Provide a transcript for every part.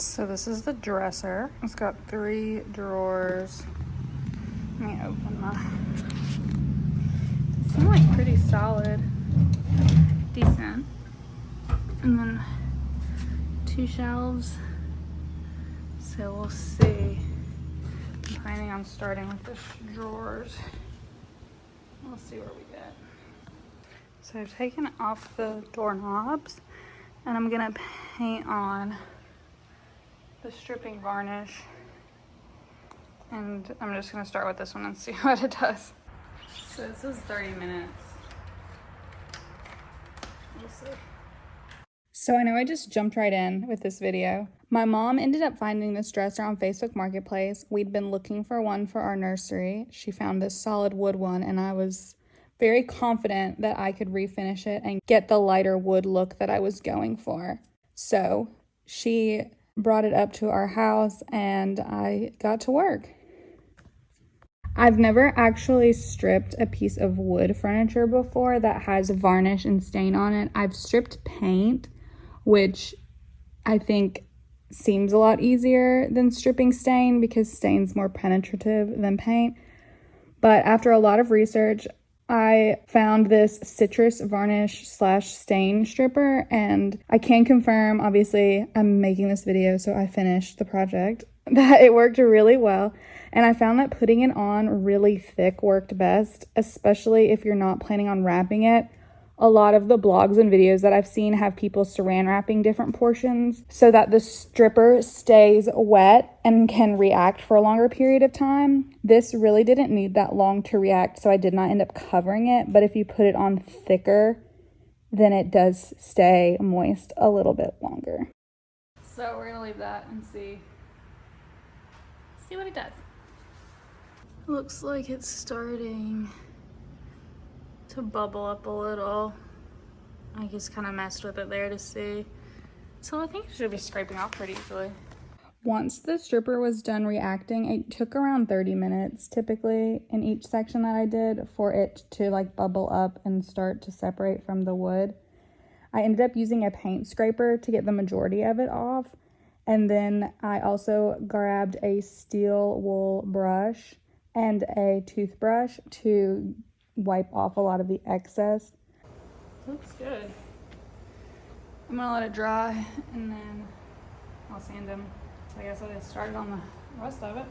So this is the dresser. It's got 3 drawers. Let me open They seem like pretty solid, decent. And then 2 shelves. So we'll see. I'm planning on starting with the drawers. We'll see where we get. So I've taken off the doorknobs and I'm gonna paint on the stripping varnish. And I'm just gonna start with this one and see what it does. So this is 30 minutes. We'll see. So I know I just jumped right in with this video. My mom ended up finding this dresser on Facebook Marketplace. We'd been looking for one for our nursery. She found this solid wood one and I was very confident that I could refinish it and get the lighter wood look that I was going for. So she brought it up to our house and I got to work. I've never actually stripped a piece of wood furniture before that has varnish and stain on it. I've stripped paint, which I think seems a lot easier than stripping stain because stain's more penetrative than paint. But after a lot of research, I found this citrus varnish / stain stripper, and I can confirm, obviously I'm making this video so I finished the project, that it worked really well. And I found that putting it on really thick worked best, especially if you're not planning on wrapping it. A lot of the blogs and videos that I've seen have people saran wrapping different portions so that the stripper stays wet and can react for a longer period of time. This really didn't need that long to react, so I did not end up covering it. But if you put it on thicker, then it does stay moist a little bit longer. So we're gonna leave that and see what it does. Looks like it's starting to bubble up a little. I just kind of messed with it there to see. So I think it should be scraping off pretty easily. Once the stripper was done reacting, it took around 30 minutes typically in each section that I did for it to like bubble up and start to separate from the wood. I ended up using a paint scraper to get the majority of it off. And then I also grabbed a steel wool brush and a toothbrush to wipe off a lot of the excess. Looks good. I'm gonna let it dry and then I'll sand them. So I guess I'll get started on the rest of it.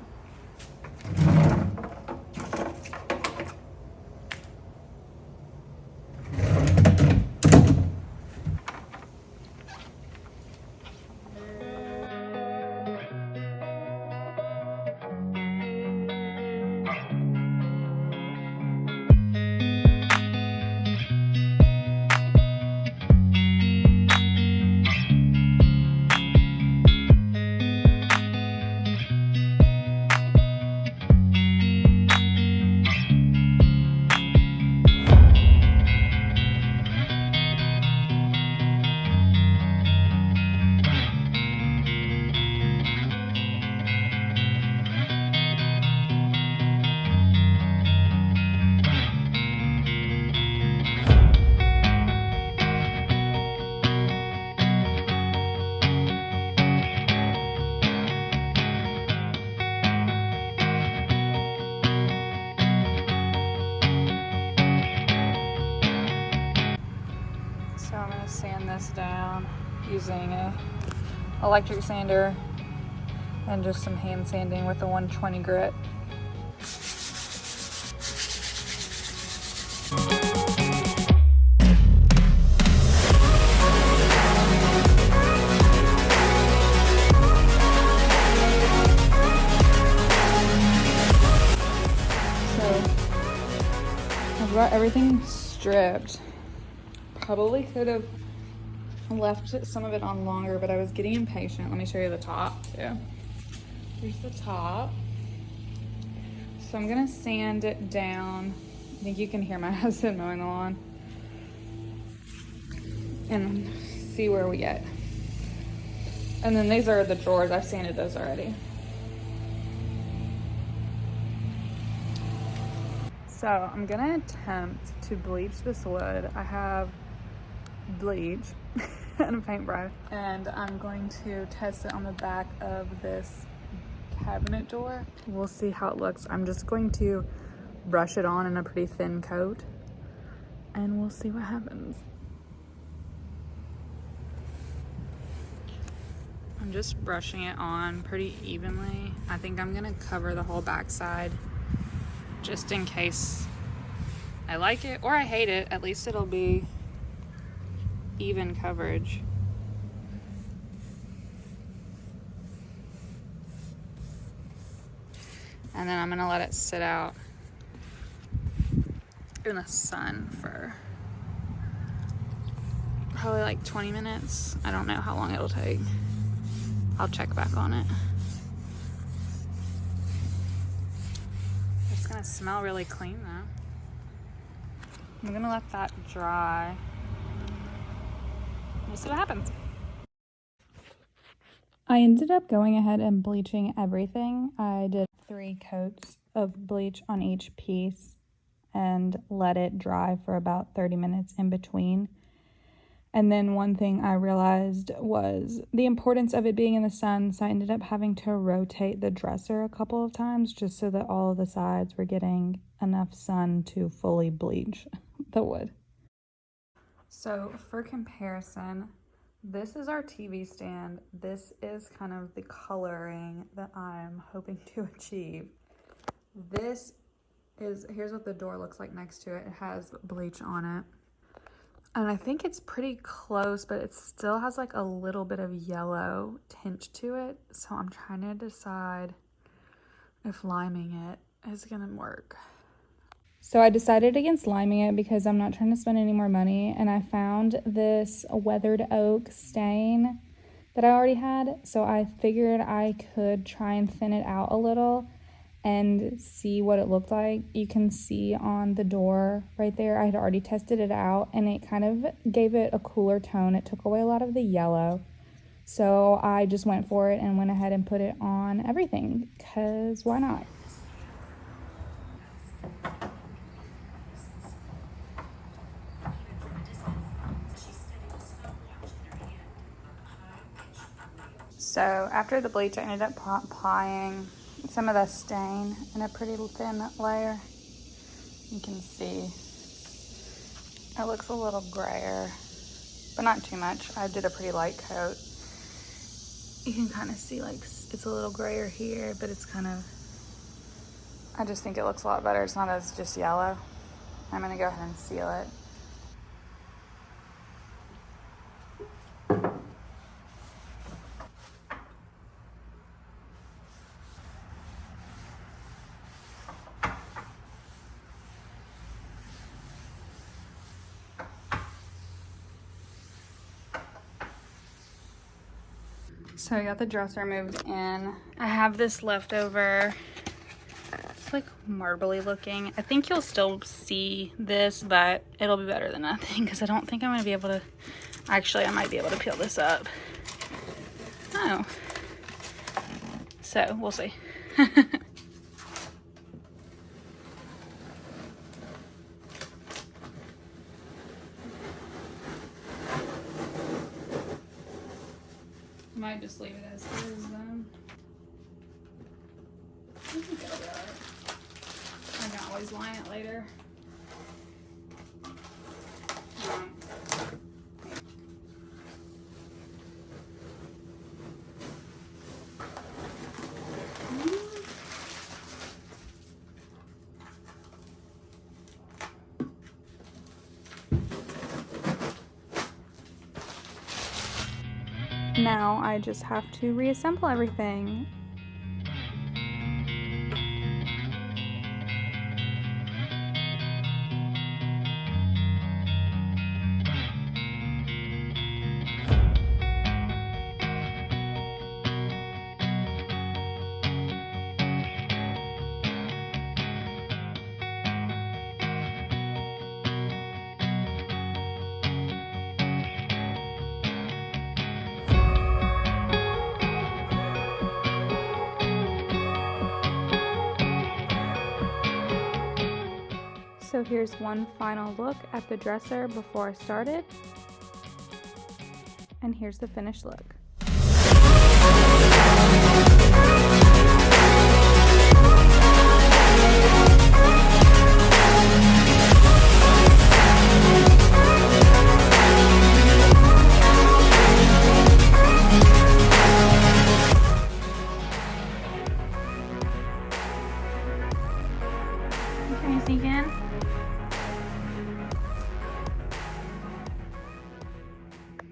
So I'm gonna sand this down using a electric sander and just some hand sanding with a 120 grit. So I've got everything stripped. Probably could have left some of it on longer, but I was getting impatient. Let me show you the top too. Here's the top. So I'm gonna sand it down. I think you can hear my husband mowing the lawn. And see where we get. And then these are the drawers. I've sanded those already. So I'm gonna attempt to bleach this wood. I have bleach and a paintbrush. And I'm going to test it on the back of this cabinet door. We'll see how it looks. I'm just going to brush it on in a pretty thin coat and we'll see what happens. I'm just brushing it on pretty evenly. I think I'm gonna cover the whole back side just in case I like it or I hate it. At least it'll be even coverage. And then I'm gonna let it sit out in the sun for probably like 20 minutes. I don't know how long it'll take. I'll check back on it. It's gonna smell really clean though. I'm gonna let that dry. We'll see what happens. I ended up going ahead and bleaching everything. I did 3 coats of bleach on each piece and let it dry for about 30 minutes in between. And then one thing I realized was the importance of it being in the sun, so I ended up having to rotate the dresser a couple of times just so that all of the sides were getting enough sun to fully bleach the wood. So for comparison, this is our TV stand. This is kind of the coloring that I'm hoping to achieve. Here's what the door looks like next to it. It has bleach on it. And I think it's pretty close, but it still has like a little bit of yellow tint to it. So I'm trying to decide if liming it is gonna work. So I decided against liming it because I'm not trying to spend any more money, and I found this weathered oak stain that I already had, so I figured I could try and thin it out a little and see what it looked like. You can see on the door right there, I had already tested it out and it kind of gave it a cooler tone. It took away a lot of the yellow. So I just went for it and went ahead and put it on everything, because why not? So after the bleach, I ended up applying some of the stain in a pretty thin layer. You can see it looks a little grayer, but not too much. I did a pretty light coat. You can kind of see like it's a little grayer here, but it's kind of, I just think it looks a lot better. It's not as just yellow. I'm gonna go ahead and seal it. So I got the dresser moved in. I have this leftover, it's like marbly looking. I think you'll still see this, but it'll be better than nothing because I don't think I'm gonna be able to, actually I might be able to peel this up. Oh, so we'll see. Might just leave it as is then. I think it'll be alright. I can always line it later. Now I just have to reassemble everything. So here's one final look at the dresser before I started. And here's the finished look. Can you sneak in?